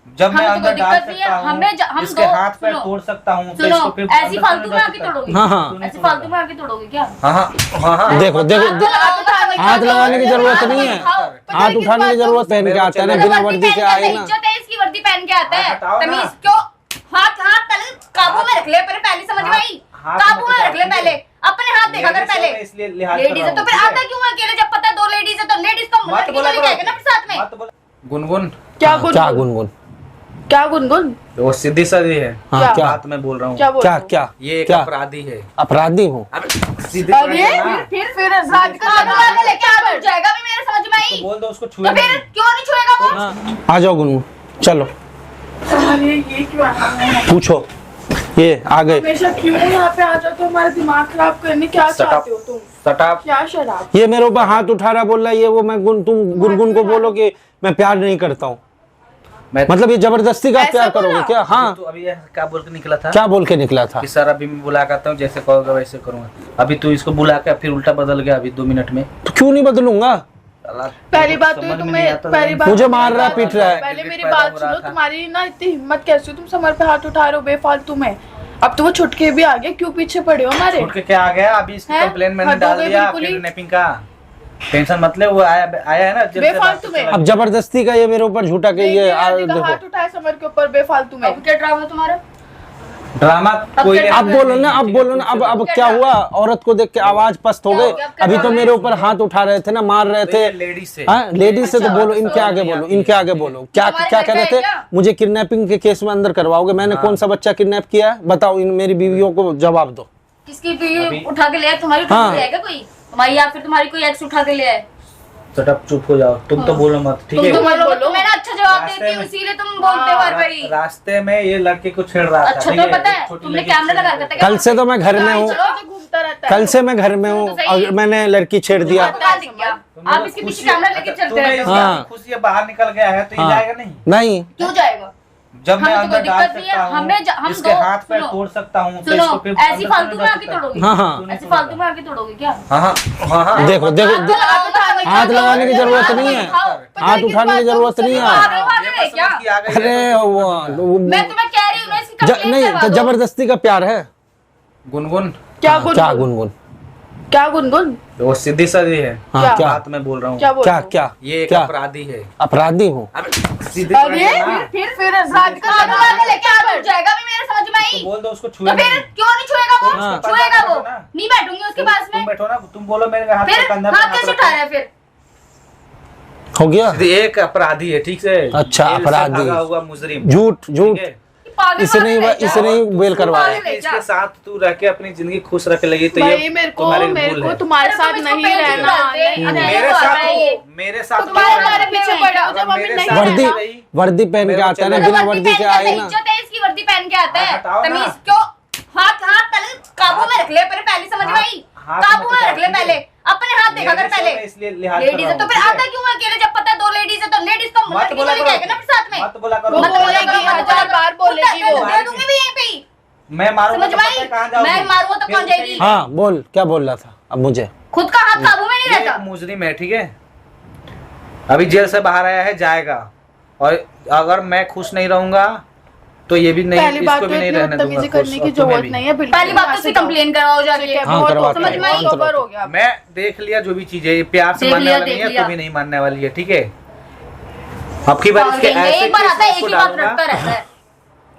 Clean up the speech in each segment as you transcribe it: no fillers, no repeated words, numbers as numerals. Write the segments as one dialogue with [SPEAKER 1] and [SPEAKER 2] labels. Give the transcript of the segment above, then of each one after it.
[SPEAKER 1] जब मैं
[SPEAKER 2] हमें तो
[SPEAKER 1] अंदर
[SPEAKER 2] कोई
[SPEAKER 1] डाल
[SPEAKER 2] दिक्कत नहीं है,
[SPEAKER 1] सकता हूँ,
[SPEAKER 2] हम
[SPEAKER 1] इसके
[SPEAKER 2] दो
[SPEAKER 1] हाथ पैर
[SPEAKER 2] सुनो,
[SPEAKER 1] तोड़ सकता हूँ, तो
[SPEAKER 2] सुनो
[SPEAKER 1] इसको फिर
[SPEAKER 2] ऐसी
[SPEAKER 1] अंदर
[SPEAKER 2] फालतू
[SPEAKER 1] क्यों
[SPEAKER 2] में
[SPEAKER 1] डाल
[SPEAKER 2] आके
[SPEAKER 1] सकता है?
[SPEAKER 2] तोड़ोगे?
[SPEAKER 3] हाँ हाँ
[SPEAKER 2] ऐसी फालतू में आके तोड़ोगे क्या?
[SPEAKER 1] हाँ हाँ हाँ
[SPEAKER 3] देखो देखो हाथ लगाने की जरूरत नहीं है, हाथ उठाने की जरूरत पहन के आता है ना, बिना वर्दी के आए ना।
[SPEAKER 2] इज्जत है इसकी, वर्दी पहन के आता है,
[SPEAKER 1] हटाओ ना।
[SPEAKER 2] तमीज क्यों? हाथ हाथ पहले काबू में रख ले, पहले समझ में आई?
[SPEAKER 1] हाथ
[SPEAKER 2] काबू
[SPEAKER 1] में
[SPEAKER 2] में रख ले,
[SPEAKER 1] ठीक है।
[SPEAKER 2] पहले अपने हाथ देखा कर पहले।
[SPEAKER 1] इसलिए लिहाज
[SPEAKER 2] लेडीज है तो फिर आता क्यों अकेले, जब पता है दो लेडीज है तो लेडीज को लड़की को लेके आएगा ना फिर साथ में।
[SPEAKER 1] गुनगुन
[SPEAKER 4] क्या
[SPEAKER 3] क्या गुनगुन?
[SPEAKER 4] क्या गुनगुन?
[SPEAKER 1] वो सीधी सादी है,
[SPEAKER 3] हाँ क्या
[SPEAKER 1] बात मैं बोल रहा हूँ।
[SPEAKER 4] क्या बोल
[SPEAKER 3] क्या
[SPEAKER 4] रहे हो?
[SPEAKER 3] क्या
[SPEAKER 1] ये एक
[SPEAKER 3] क्या
[SPEAKER 1] अपराधी है।
[SPEAKER 3] अपराधी हूँ?
[SPEAKER 1] अब सीधे
[SPEAKER 4] अरे
[SPEAKER 1] पकड़ ना।
[SPEAKER 4] फिर राज का
[SPEAKER 2] काबू में लेके आ जाएगा भी, मेरे समझ में आई?
[SPEAKER 1] तो बोल दो उसको
[SPEAKER 2] तो
[SPEAKER 1] छुए
[SPEAKER 2] फिर
[SPEAKER 1] नहीं।
[SPEAKER 2] क्यों नहीं छुएगा वो?
[SPEAKER 3] हाँ आ जाओ गुनगुन, चलो
[SPEAKER 4] अरे ये क्यों आना है?
[SPEAKER 3] पूछो, ये आ गए।
[SPEAKER 4] हमेशा क्यों यहाँ पे आ जाते हो, हमारा दिमाग खराब करने? क्या चाहते हो तुम?
[SPEAKER 1] सटाप
[SPEAKER 4] क्या शराब?
[SPEAKER 3] ये मेरे ऊपर हाथ उठा रहा, बोल रहा है ये वो, मैं तुम गुनगुन को बोलो कि मैं प्यार नहीं करता हूँ,
[SPEAKER 1] मैं
[SPEAKER 3] मतलब ये जबरदस्ती का
[SPEAKER 4] ऐसा
[SPEAKER 3] प्यार करोगे
[SPEAKER 4] बोला?
[SPEAKER 3] क्या? हाँ
[SPEAKER 1] तो अभी ये क्या बोल के निकला था
[SPEAKER 3] क्या बोल के निकला था?
[SPEAKER 1] कि सर अभी मैं बुला करता हूँ, जैसे कहोगे वैसे करूंगा। अभी तू इसको बुला के फिर उल्टा बदल गया अभी 2 मिनट में।
[SPEAKER 3] तो क्यों नहीं बदलूंगा?
[SPEAKER 1] साला,
[SPEAKER 4] पहली बात तो
[SPEAKER 1] समझ में
[SPEAKER 4] तुम्हें
[SPEAKER 1] नहीं आता
[SPEAKER 4] पहली
[SPEAKER 1] था।
[SPEAKER 4] बात
[SPEAKER 3] मुझे मार रहा है, पीट रहा है।
[SPEAKER 4] पहले मेरी
[SPEAKER 1] पैदा
[SPEAKER 4] बात
[SPEAKER 1] हो रहा
[SPEAKER 4] सुनो,
[SPEAKER 1] था।
[SPEAKER 4] तुम्हारी ना इतनी हिम्मत कैसे हो, तुम समर पे हाथ उठा रहे हो बेफालतू में। अब तो वो छुटके भी आ गए, क्यों पीछे पड़े हो हमारे?
[SPEAKER 1] छूट के क्या आ गया? अभी इसकी
[SPEAKER 4] हैं?
[SPEAKER 1] कंप्लेन मैंने
[SPEAKER 4] हद हो
[SPEAKER 1] डाल
[SPEAKER 4] गई
[SPEAKER 1] दिया
[SPEAKER 4] बिल्कुल ही।
[SPEAKER 1] किडनैपिंग का। टेंशन मतलब वो आया है ना, जब से
[SPEAKER 4] बेफालतू
[SPEAKER 1] बात
[SPEAKER 4] में।
[SPEAKER 1] चला।
[SPEAKER 3] अब जबरदस्ती का ये मेरे ऊपर झूठा के ये
[SPEAKER 4] हाथ
[SPEAKER 3] देखो
[SPEAKER 4] उठाए समर के ऊपर बेफालतू में।
[SPEAKER 2] अब क्या ड्रामा तुम्हारा?
[SPEAKER 1] ड्रामा कोई
[SPEAKER 2] क्या
[SPEAKER 3] अब बोलो ना, अब बोलो ना, अब क्या हुआ? औरत को देख के आवाज पस्त हो गई। अभी तो मेरे ऊपर हाथ उठा रहे थे ना, मार रहे थे।
[SPEAKER 1] लेडीज से
[SPEAKER 3] हाँ लेडीज से तो बोलो, इनके आगे बोलो, इनके आगे बोलो। क्या
[SPEAKER 2] तुम्हारे
[SPEAKER 3] क्या
[SPEAKER 2] घर
[SPEAKER 3] कह
[SPEAKER 2] पे
[SPEAKER 3] रहे
[SPEAKER 2] है
[SPEAKER 3] थे?
[SPEAKER 2] क्या?
[SPEAKER 3] मुझे किडनैपिंग के केस में अंदर करवाओगे? मैंने कौन सा बच्चा किडनैप किया है? बताओ, इन मेरी बीवियों को जवाब दो।
[SPEAKER 2] किसकी बीवी उठा के ले आए? तुम्हारी उठा
[SPEAKER 3] हाँ।
[SPEAKER 2] के ले आएगा कोई? तुम्हारी या फिर तुम्हारी कोई एक्स उठा के ले आए?
[SPEAKER 1] सटअप, चुप हो जाओ, तुम तो बोलो मत, ठीक
[SPEAKER 2] तुम
[SPEAKER 1] है?
[SPEAKER 2] तो बोलो,
[SPEAKER 4] बोलो।
[SPEAKER 2] मैं ना अच्छा जवाब
[SPEAKER 1] रास्ते
[SPEAKER 2] देती हूँ,
[SPEAKER 1] में-
[SPEAKER 2] इसीलिए तुम बोलते हो हर बारी।
[SPEAKER 1] रास्ते में ये लड़के को छेड़ रहा था।
[SPEAKER 2] अच्छा
[SPEAKER 1] ठीक
[SPEAKER 2] तो पता है,
[SPEAKER 1] छोटी
[SPEAKER 2] तुमने
[SPEAKER 1] लड़की
[SPEAKER 2] कैमरा
[SPEAKER 1] छेड़
[SPEAKER 2] लगा
[SPEAKER 1] रहा
[SPEAKER 2] रखा
[SPEAKER 1] था।
[SPEAKER 2] था?
[SPEAKER 3] कल से तो मैं घर में हूँ,
[SPEAKER 4] चलो तो घूमता रहता है।
[SPEAKER 3] कल से मैं घर में हूँ और मैंने लड़की छेड़ दिया।
[SPEAKER 2] आप इसके पीछे कैमरा लेके चलते
[SPEAKER 1] तुम्हें
[SPEAKER 2] रहते हो।
[SPEAKER 3] हाँ।
[SPEAKER 1] खुशी बाहर निकल गया है तो ये
[SPEAKER 3] हाँ।
[SPEAKER 1] जाएगा नहीं?
[SPEAKER 3] नहीं
[SPEAKER 2] क्यों जाएगा?
[SPEAKER 1] जब मैं
[SPEAKER 2] हमें तो
[SPEAKER 1] अंदर
[SPEAKER 2] कोई
[SPEAKER 1] डाल
[SPEAKER 2] दिक्कत नहीं है,
[SPEAKER 1] सकता हूँ,
[SPEAKER 2] हम
[SPEAKER 1] इसके
[SPEAKER 2] दो
[SPEAKER 1] हाथ पैर
[SPEAKER 2] सुनो,
[SPEAKER 1] तोड़ सकता हूँ, तो
[SPEAKER 2] सुनो
[SPEAKER 1] इसको फिर
[SPEAKER 2] ऐसी
[SPEAKER 1] अंदर
[SPEAKER 2] फालतू
[SPEAKER 1] क्यों
[SPEAKER 2] में
[SPEAKER 1] डाल
[SPEAKER 2] आके
[SPEAKER 1] सकता है?
[SPEAKER 2] तोड़ोगे?
[SPEAKER 3] हाँ हाँ
[SPEAKER 2] ऐसी फालतू में आके तोड़ोगे क्या?
[SPEAKER 1] हाँ हाँ हाँ
[SPEAKER 3] देखो देखो हाथ लगाने की जरूरत नहीं है, हाथ उठाने की जरूरत नहीं है।
[SPEAKER 2] पागल है क्या?
[SPEAKER 3] अरे वो
[SPEAKER 2] मैं तुम्हें कह रही हूँ ना, इसकी कंप्लेंट
[SPEAKER 3] नहीं
[SPEAKER 2] करवा
[SPEAKER 3] तो
[SPEAKER 2] दो।
[SPEAKER 3] जबरदस्ती का प्यार है।
[SPEAKER 1] गुनगुन
[SPEAKER 4] क्या
[SPEAKER 3] हाँ, क्या
[SPEAKER 4] गुनगुन?
[SPEAKER 3] गुनगुन?
[SPEAKER 4] क्या गुनगुन?
[SPEAKER 1] वो सीधी सादी है,
[SPEAKER 3] हाँ
[SPEAKER 4] क्या?
[SPEAKER 3] क्या
[SPEAKER 1] बात मैं बोल रहा हूँ।
[SPEAKER 4] क्या बोल
[SPEAKER 3] क्या
[SPEAKER 4] रहे हो?
[SPEAKER 3] क्या
[SPEAKER 1] ये एक
[SPEAKER 3] क्या
[SPEAKER 1] अपराधी है।
[SPEAKER 3] अपराधी हूँ?
[SPEAKER 1] अब सीधे
[SPEAKER 4] अरे
[SPEAKER 1] पकड़ ना।
[SPEAKER 4] फिर राज का
[SPEAKER 2] काबू में लेके आ जाएगा भी, मेरे समझ में आई?
[SPEAKER 1] तो बोल दो उसको
[SPEAKER 2] तो
[SPEAKER 1] छुए
[SPEAKER 2] फिर
[SPEAKER 1] नहीं।
[SPEAKER 2] क्यों नहीं छुएगा वो?
[SPEAKER 3] हाँ।
[SPEAKER 2] छुएगा वो?
[SPEAKER 1] ना।
[SPEAKER 2] नहीं बैठूंगी उसके पास
[SPEAKER 1] तुम
[SPEAKER 2] में।
[SPEAKER 1] बैठो ना, तुम बोलो मेरे हाथ
[SPEAKER 2] फिर
[SPEAKER 1] पे कंधा पे
[SPEAKER 2] हाथ
[SPEAKER 1] हाथ
[SPEAKER 2] कैसे
[SPEAKER 1] रखो।
[SPEAKER 2] उठा रहा है फिर?
[SPEAKER 3] हो गया?
[SPEAKER 1] सीधे एक अपराधी है, ठीक से?
[SPEAKER 3] अच्छा,
[SPEAKER 1] जेल से
[SPEAKER 3] अपराधी।
[SPEAKER 1] भागा हुआ मुजरिम।
[SPEAKER 3] झूठ झूठ,
[SPEAKER 1] ठीक है?
[SPEAKER 2] पागल
[SPEAKER 3] इसे नहीं
[SPEAKER 2] पागल है क्या?
[SPEAKER 3] इसे नहीं बेल करवाया।
[SPEAKER 2] पागल है क्या?
[SPEAKER 1] इसके साथ तू रह के अपनी जिंदगी खुश रख लेगी तो
[SPEAKER 4] भाई
[SPEAKER 1] ये
[SPEAKER 4] मेरे
[SPEAKER 1] तुम्हारे
[SPEAKER 4] को
[SPEAKER 1] भूल है।
[SPEAKER 4] तुम्हारे
[SPEAKER 2] अरे
[SPEAKER 4] साथ
[SPEAKER 2] तुम इसको
[SPEAKER 4] नहीं
[SPEAKER 2] पेट क्यों
[SPEAKER 4] रहना।
[SPEAKER 2] डालते?
[SPEAKER 4] नहीं,
[SPEAKER 2] नहीं,
[SPEAKER 1] मेरे
[SPEAKER 2] नहीं,
[SPEAKER 1] साथ
[SPEAKER 2] नहीं, ये।
[SPEAKER 1] मेरे साथ
[SPEAKER 2] तुम्हारे
[SPEAKER 4] पीछे पड़े हो जब हमें
[SPEAKER 2] नहीं
[SPEAKER 4] नहीं
[SPEAKER 3] वर्दी
[SPEAKER 4] रहना।
[SPEAKER 3] वर्दी पहन के आता है ना, बिना वर्दी के आए ना।
[SPEAKER 2] इज्जत है इसकी, वर्दी पहन के आता है।
[SPEAKER 1] हटाओ ना।
[SPEAKER 2] तमीज क्यों? हाथ हाथ पहले काबू में रख ले, पहले समझ में आई?
[SPEAKER 1] हाथ
[SPEAKER 2] काबू
[SPEAKER 1] में
[SPEAKER 2] में रख ले
[SPEAKER 1] ठीक है।
[SPEAKER 2] पहले, अपने हाथ देखा कर पहले।
[SPEAKER 1] इसलिए लिहाज
[SPEAKER 2] लेडीज है तो फिर आता क्यों अकेले, जब पता है दो लेडीज है तो लेडीज को
[SPEAKER 1] मत
[SPEAKER 2] लड़की को
[SPEAKER 1] बोला
[SPEAKER 2] लेके आएगा ना फिर साथ में।
[SPEAKER 1] मत बोला करो।
[SPEAKER 4] वो
[SPEAKER 2] मत बोला
[SPEAKER 4] बोलेगी,
[SPEAKER 2] करो, मत बोला
[SPEAKER 4] 1000 बार
[SPEAKER 2] करो।
[SPEAKER 4] बोलेगी वो।
[SPEAKER 2] दे दूंगी भी यहीं पे ही।
[SPEAKER 1] मैं मारूंगा
[SPEAKER 2] समझ
[SPEAKER 1] तो
[SPEAKER 2] में
[SPEAKER 1] पता है
[SPEAKER 2] आई?
[SPEAKER 1] कहाँ जाओगी?
[SPEAKER 2] मैं मारूंगा तो कहाँ जाएगी?
[SPEAKER 3] हाँ बोल, क्या बोल रहा था अब मुझे?
[SPEAKER 2] खुद का हाथ काबू में नहीं
[SPEAKER 1] ये
[SPEAKER 2] रहता।
[SPEAKER 1] एक मुजरिम है, ठीक है? अभी जेल से बाहर आया है, जाएगा। और अगर मैं खुश नहीं रहूंगा तो ये भी नहीं,
[SPEAKER 4] पहली बात
[SPEAKER 1] इसको
[SPEAKER 4] तो
[SPEAKER 1] भी नहीं
[SPEAKER 4] इतनी
[SPEAKER 1] रहने दूंगा
[SPEAKER 4] बदतमीजी
[SPEAKER 1] खुश,
[SPEAKER 4] करने की
[SPEAKER 1] और तुम्हें
[SPEAKER 4] जरूरत
[SPEAKER 1] भी।
[SPEAKER 4] नहीं है। बिल्कुल
[SPEAKER 2] पहली बात तो उसकी कंप्लेन कराओ जाके।
[SPEAKER 3] हाँ, करवाते
[SPEAKER 4] समझ
[SPEAKER 3] हैं,
[SPEAKER 4] में आई?
[SPEAKER 3] अंतर
[SPEAKER 4] ओवर हो गया।
[SPEAKER 1] मैं देख लिया जो भी चीज है, ये प्यार से
[SPEAKER 2] देख
[SPEAKER 1] मानने
[SPEAKER 2] लिया,
[SPEAKER 1] वाली नहीं
[SPEAKER 2] देख
[SPEAKER 1] है,
[SPEAKER 2] लिया।
[SPEAKER 1] तू भी नहीं मानने वाली है, ठीक है? अब की बार इसके ऐसे
[SPEAKER 2] एक बार आता है,
[SPEAKER 1] केस
[SPEAKER 2] एक ही
[SPEAKER 1] में
[SPEAKER 2] बात
[SPEAKER 1] उसको
[SPEAKER 2] रटता
[SPEAKER 1] डालूंगा।
[SPEAKER 2] रहता है।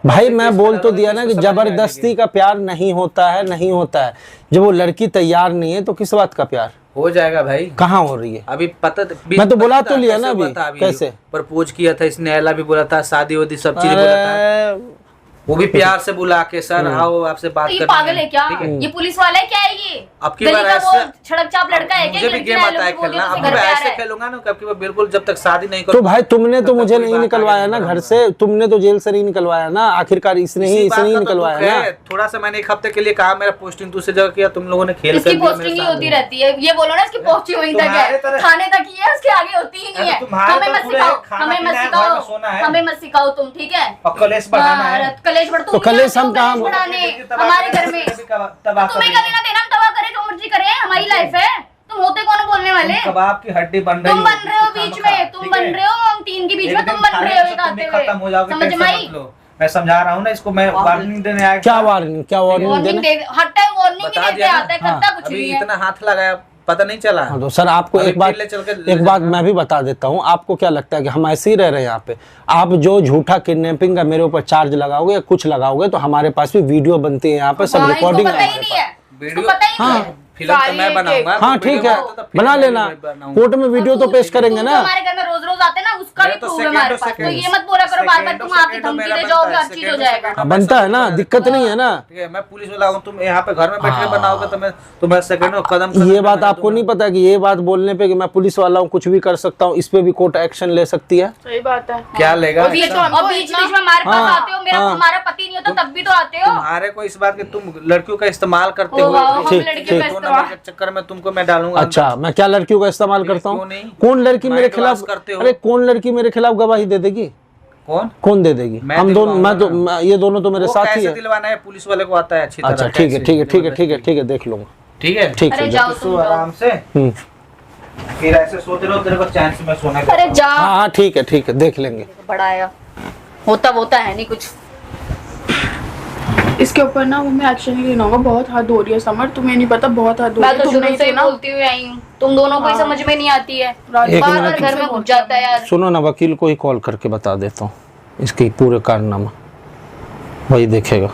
[SPEAKER 3] भाई मैं बोल तो दिया ना कि जबरदस्ती का प्यार नहीं होता है, नहीं होता है। जब वो लड़की तैयार नहीं है तो किस बात का प्यार?
[SPEAKER 1] हो जाएगा भाई।
[SPEAKER 3] कहाँ हो रही है?
[SPEAKER 1] अभी पता
[SPEAKER 3] मैं तो बुला तो लिया ना अभी, कैसे?
[SPEAKER 1] प्रपोज किया था इसने, एला भी बोला था, शादी वादी सब चीज बोला था,
[SPEAKER 3] अरे
[SPEAKER 1] वो भी प्यार से बुला के सर आओ आपसे बात
[SPEAKER 2] तो ये
[SPEAKER 1] करनी
[SPEAKER 2] पागल है क्या?
[SPEAKER 1] ठीक है?
[SPEAKER 2] ये पुलिस वाला है क्या है ये?
[SPEAKER 1] अब की
[SPEAKER 2] गली
[SPEAKER 1] बार
[SPEAKER 2] का वो
[SPEAKER 1] ऐसे
[SPEAKER 2] छड़क चाप लड़का है क्या?
[SPEAKER 1] मुझे भी
[SPEAKER 2] लड़की
[SPEAKER 1] गेम
[SPEAKER 2] डायलॉग
[SPEAKER 1] आता है
[SPEAKER 2] बोल
[SPEAKER 1] खेलना,
[SPEAKER 2] दिया,
[SPEAKER 1] अब
[SPEAKER 2] तुझे
[SPEAKER 1] की
[SPEAKER 2] घर
[SPEAKER 1] बार
[SPEAKER 2] पे आ
[SPEAKER 1] ऐसे
[SPEAKER 2] रहा है।
[SPEAKER 1] खेलूंगा ना कब की बार बिल्कुल जब तक शादी नहीं
[SPEAKER 3] तो
[SPEAKER 1] करूं।
[SPEAKER 3] भाई तुमने तो
[SPEAKER 1] तब
[SPEAKER 3] मुझे
[SPEAKER 1] तक
[SPEAKER 3] नहीं
[SPEAKER 1] कोई बात
[SPEAKER 3] निकलवाया
[SPEAKER 1] आगे
[SPEAKER 3] ना
[SPEAKER 1] नहीं
[SPEAKER 3] घर
[SPEAKER 1] बढ़ूंगा।
[SPEAKER 3] से, तुमने तो जेल से नहीं निकलवाया ना, आखिरकार इसने ही
[SPEAKER 1] इसी
[SPEAKER 3] इसे
[SPEAKER 1] बात
[SPEAKER 3] नहीं
[SPEAKER 1] का तो दुख
[SPEAKER 3] निकलवाया
[SPEAKER 1] है।
[SPEAKER 3] ना।
[SPEAKER 1] थोड़ा सा मैंने एक हफ्ते के लिए कहा मेरा पोस्टिंग दूसरी जगह किया, तुम लोगों ने खेल कर
[SPEAKER 2] इसकी
[SPEAKER 1] दिया मेरे
[SPEAKER 2] पोस्टिंग ही
[SPEAKER 1] साथ।
[SPEAKER 2] होती रहती है, ये बोलो ना इसकी पोस्टिंग वहीं तक
[SPEAKER 1] तुम्हारे
[SPEAKER 2] है,
[SPEAKER 1] तरह-
[SPEAKER 2] थाने तक ही है, उसके आगे होती ही नहीं है।
[SPEAKER 1] तुम्हारे
[SPEAKER 2] हमें
[SPEAKER 1] तो
[SPEAKER 2] मत
[SPEAKER 1] पूरे
[SPEAKER 2] सिखाओ,
[SPEAKER 1] खाना
[SPEAKER 2] हमें मत
[SPEAKER 1] पीना है, घर में
[SPEAKER 2] सिखाओ,
[SPEAKER 1] सोना है।
[SPEAKER 2] हमें मत सिखाओ तुम, ठीक है?
[SPEAKER 1] अब कलेश बढ़ाना है।
[SPEAKER 2] कलेश बढ़
[SPEAKER 3] तो कलेश हम कहाँ-
[SPEAKER 2] बढ़ाने हमारे घर में तुम्हें क्या लेना देना, हम तबाह करें जो मर्जी करें, हमारी लाइफ है। तुम होते कौन हो बोलने वाले?
[SPEAKER 1] तुम कबाब की हड्डी बन रही
[SPEAKER 2] तुम बन रहे हो बीच में, तुम बन रहे हो हम तीन के बीच में, तुम बन रहे हो एक आते हुए।
[SPEAKER 1] खत्म हो जाओगे,
[SPEAKER 2] समझ में आई?
[SPEAKER 1] मैं समझा रहा हूँ ना इसको, मैं वार्निंग देने आया।
[SPEAKER 3] क्या वार्निंग
[SPEAKER 2] वार्निंग
[SPEAKER 3] देने?
[SPEAKER 2] दे, हर टाइम वार्निंग ही
[SPEAKER 1] बता
[SPEAKER 2] देते
[SPEAKER 1] दिया ना।
[SPEAKER 2] आता है, करता कुछ
[SPEAKER 1] अभी
[SPEAKER 2] नहीं है।
[SPEAKER 1] इतना हाथ लगाया, पता नहीं चला।
[SPEAKER 3] हाँ, तो सर आपको
[SPEAKER 1] अभी
[SPEAKER 3] एक बात
[SPEAKER 1] टिल्ले चल के ले
[SPEAKER 3] एक बात
[SPEAKER 1] जाना।
[SPEAKER 3] मैं भी बता देता हूँ। आपको क्या लगता है कि हम ऐसे ही रह रहे हैं यहाँ पे? आप जो झूठा किडनैपिंग का मेरे ऊपर चार्ज लगाओगे या कुछ लगाओगे तो हमारे पास भी वीडियो बनती है यहाँ पे, सब
[SPEAKER 2] हाँ, इसको
[SPEAKER 3] रिकॉर्डिंग
[SPEAKER 2] पता ही नहीं है, इसको पता ही नहीं है।
[SPEAKER 1] फिल्म तो मैं बनाऊंगा।
[SPEAKER 3] हाँ
[SPEAKER 1] तो
[SPEAKER 3] ठीक
[SPEAKER 1] वीडियो
[SPEAKER 3] है,
[SPEAKER 1] बनाता तो फिल्म
[SPEAKER 3] बना
[SPEAKER 1] मैं
[SPEAKER 3] लेना,
[SPEAKER 1] भी बनाऊंगा।
[SPEAKER 3] कोर्ट में वीडियो तो पेश करेंगे
[SPEAKER 2] तुम
[SPEAKER 3] ना।
[SPEAKER 2] जो हमारे घर में रोज रोज आते ना, उसका भी
[SPEAKER 1] मैं तो
[SPEAKER 2] प्रूफ है हमारे पास। तो ये मत बोला करो बार बार, तुम आके धमकी दे जाओगे, हर चीज हो जाएगा।
[SPEAKER 3] हाँ, बनता है ना, दिक्कत नहीं है ना।
[SPEAKER 1] ठीक है, मैं पुलिस वाला हूँ, तुम यहाँ पे घर में बैठ के बनाओगे तो मैं तुम्हें सेकंड में कदम
[SPEAKER 3] ये बात आपको नहीं पता कि ये बात बोलने पे कि मैं पुलिस वाला हूँ, कुछ भी कर सकता हूँ, इस पे भी कोर्ट एक्शन ले सकती है।
[SPEAKER 4] सही बात है।
[SPEAKER 1] क्या लेगा?
[SPEAKER 4] और बीच में
[SPEAKER 2] बीच में हमारे पास
[SPEAKER 3] हाँ,
[SPEAKER 2] आते हो, मेरा
[SPEAKER 3] हाँ।
[SPEAKER 2] हमारा पति नहीं होता तब भी तो आते हो।
[SPEAKER 1] तुम्हारे को इस बात की तुम लड़कियों का इस्तेमाल करते
[SPEAKER 2] ओ
[SPEAKER 1] हो,
[SPEAKER 2] वाह, हम
[SPEAKER 3] ठीक,
[SPEAKER 2] लड़कियों
[SPEAKER 3] ठीक।
[SPEAKER 2] का
[SPEAKER 1] दो
[SPEAKER 2] इस्तेमाल।
[SPEAKER 1] नंबर के चक्कर में तुमको मैं डालूंगा।
[SPEAKER 3] अच्छा, मैं क्या लड़कियों का इस्तेमाल करता हूँ?
[SPEAKER 1] क्यों नहीं?
[SPEAKER 3] कौन लड़की मेरे
[SPEAKER 1] माइंड
[SPEAKER 3] खिलाफ,
[SPEAKER 1] वॉश करते हो।
[SPEAKER 3] अरे कौन लड़की मेरे खिलाफ गवाही दे देगी? कौन दे देगी?
[SPEAKER 1] मैं
[SPEAKER 3] हम दोनों, मैं तो
[SPEAKER 1] दिलवाऊंगा
[SPEAKER 3] ये दोनों तो मेरे
[SPEAKER 1] वो
[SPEAKER 3] साथ ही
[SPEAKER 1] कैसे
[SPEAKER 3] है।
[SPEAKER 1] दिलवाना है? पुलिस वाले को आता है अच्छी तरह।
[SPEAKER 3] अच्छा ठीक है,
[SPEAKER 1] कैसे?
[SPEAKER 3] ठीक है, ठीक है, ठीक है, ठीक है, देख लूंगा।
[SPEAKER 1] ठीक है,
[SPEAKER 3] ठीक
[SPEAKER 2] अरे
[SPEAKER 3] है,
[SPEAKER 2] जाओ
[SPEAKER 1] सो
[SPEAKER 2] तुम जाओ।
[SPEAKER 1] आराम से।
[SPEAKER 3] हम्म।
[SPEAKER 1] फिर ऐसे सोते रहो, तेरे को चैन से मैं सोने
[SPEAKER 2] अरे जा,
[SPEAKER 3] हाँ हाँ ठीक है, ठीक है, देख लेंगे।
[SPEAKER 2] बड़ा आया होता है नहीं कुछ।
[SPEAKER 4] इसके ऊपर ना मैं एक्शन ही लेना होगा। बहुत हद हो रही है समर, तुम्हें नहीं पता, बहुत हद हो रही
[SPEAKER 2] मैं
[SPEAKER 4] है।
[SPEAKER 2] तो
[SPEAKER 4] तुम
[SPEAKER 2] शुरू
[SPEAKER 4] नहीं
[SPEAKER 2] से
[SPEAKER 4] थे
[SPEAKER 2] ही
[SPEAKER 4] ना।
[SPEAKER 2] बोलती हुई आई हूँ, तुम दोनों को ही
[SPEAKER 4] हाँ।
[SPEAKER 2] समझ में नहीं आती है,
[SPEAKER 3] एक
[SPEAKER 2] बार बार
[SPEAKER 3] मिनट।
[SPEAKER 2] घर में घुस जाता है यार।
[SPEAKER 3] सुनो ना, वकील को ही कॉल करके बता देता हूँ इसकी पूरे कारनामा, वही देखेगा।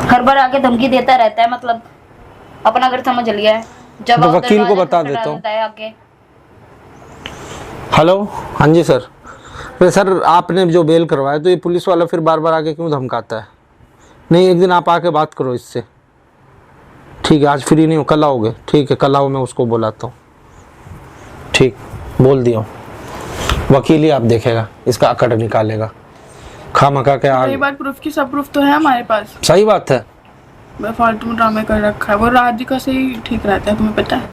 [SPEAKER 2] हर बार आके धमकी देता रहता है, मतलब अपना घर समझ लिया है। जब
[SPEAKER 3] तो
[SPEAKER 2] आओ
[SPEAKER 3] वकील को
[SPEAKER 2] दरवाजा
[SPEAKER 3] बता
[SPEAKER 2] खटखटा
[SPEAKER 3] देता हूँ।
[SPEAKER 2] देता है आके।
[SPEAKER 3] हेलो, हाँ जी सर। तो सर आपने जो बेल करवाया तो ये पुलिस वाला फिर बार बार आके क्यों धमकाता है? नहीं, एक दिन आप आके बात करो इससे। ठीक है, आज फ्री नहीं हो, कल आओगे? ठीक है, कल आओ, मैं उसको बुलाता हूँ। ठीक, बोल दिया हूँ। वकील ही आप देखेगा, इसका अकड़ निकालेगा। खामखा के
[SPEAKER 4] रही
[SPEAKER 3] आगे।
[SPEAKER 4] बात प्रूफ की, सब प्रूफ तो है हमारे पास।
[SPEAKER 3] सही बात है।
[SPEAKER 4] मैं फालतू में ड्रामे कर रखा है। वो राधिका से ही ठीक रहता है, तुम्हें पता है।